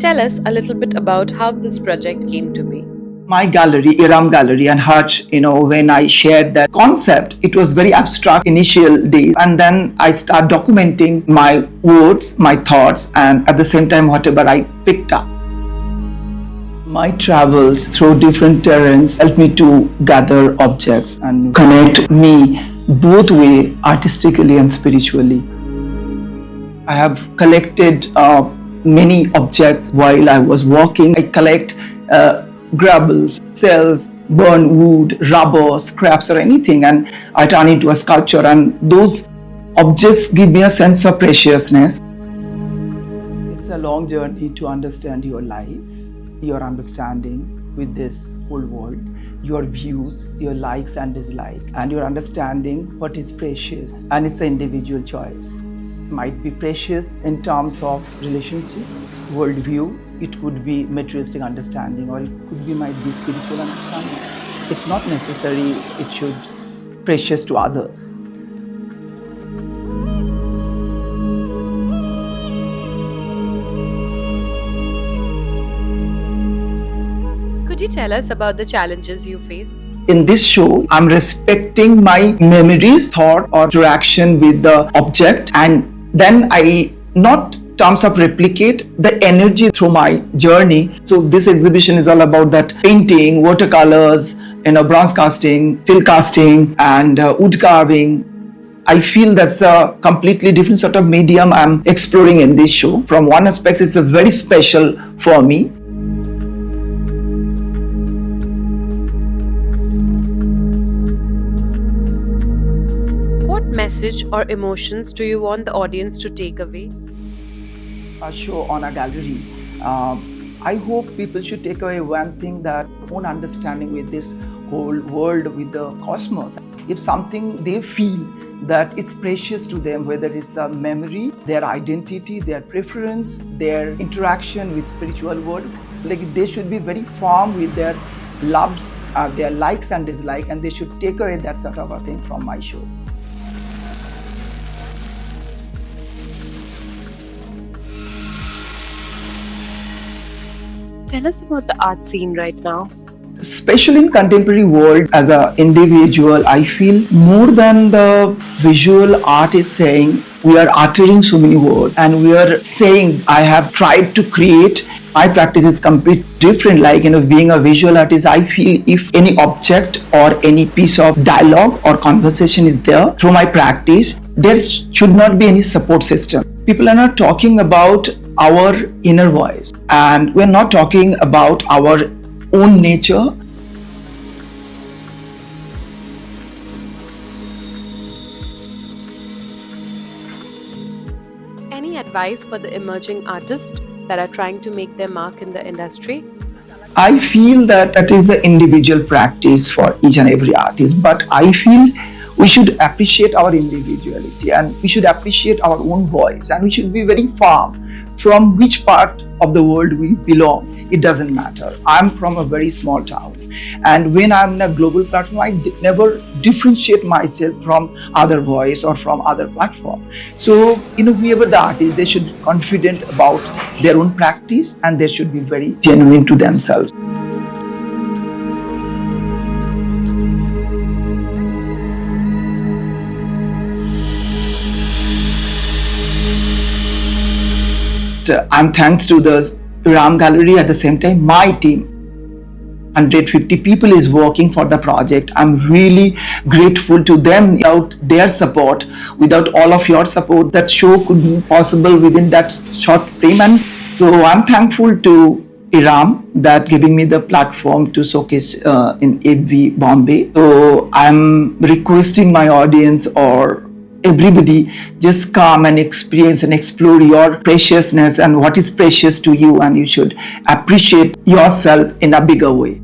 Tell us a little bit about how this project came to be. My gallery, Iram Gallery and Hutch, when I shared that concept, it was very abstract initial days. And then I start documenting my words, my thoughts, and at the same time, whatever I picked up. My travels through different terrains helped me to gather objects and connect me both way, artistically and spiritually. I have collected many objects while I was walking. I collect grables, cells, burned wood, rubber, scraps or anything, and I turn into a sculpture, and those objects give me a sense of preciousness. It's a long journey to understand your life, your understanding with this whole world, your views, your likes and dislikes, and your understanding what is precious, and it's an individual choice. Might be precious in terms of relationships, worldview. It could be materialistic understanding, or it might be spiritual understanding. It's not necessary it should be precious to others. Could you tell us about the challenges you faced? In this show, I'm respecting my memories, thought or interaction with the object, and then I not terms of replicate the energy through my journey. So this exhibition is all about that painting, watercolors, bronze casting, till casting, and wood carving. I feel that's a completely different sort of medium I'm exploring in this show. From one aspect, it's a very special for me. What message or emotions do you want the audience to take away? A show on a gallery. I hope people should take away one thing, that own understanding with this whole world, with the cosmos. If something they feel that it's precious to them, whether it's a memory, their identity, their preference, their interaction with spiritual world, like they should be very firm with their loves, their likes and dislikes, and they should take away that sort of a thing from my show. Tell us about the art scene right now. Especially in contemporary world, as an individual, I feel more than the visual art is saying, we are uttering so many words and we are saying, I have tried to create. My practice is completely different. Like, being a visual artist, I feel if any object or any piece of dialogue or conversation is there through my practice, there should not be any support system. People are not talking about our inner voice, and we're not talking about our own nature. Any advice for the emerging artists that are trying to make their mark in the industry? I feel that is an individual practice for each and every artist, but I feel we should appreciate our individuality and we should appreciate our own voice, and we should be very firm from which part of the world we belong. It doesn't matter. I'm from a very small town, and when I'm in a global platform, I never differentiate myself from other voice or from other platform. So, whoever the artist, they should be confident about their own practice, and they should be very genuine to themselves. I'm thanks to the Iram Gallery, at the same time my team. 150 people is working for the project. I'm really grateful to them. Without their support, without all of your support, that show could be possible within that short frame. And so I'm thankful to Iram that giving me the platform to showcase in ABV Bombay. So I'm requesting my audience or everybody, just come and experience and explore your preciousness and what is precious to you, and you should appreciate yourself in a bigger way.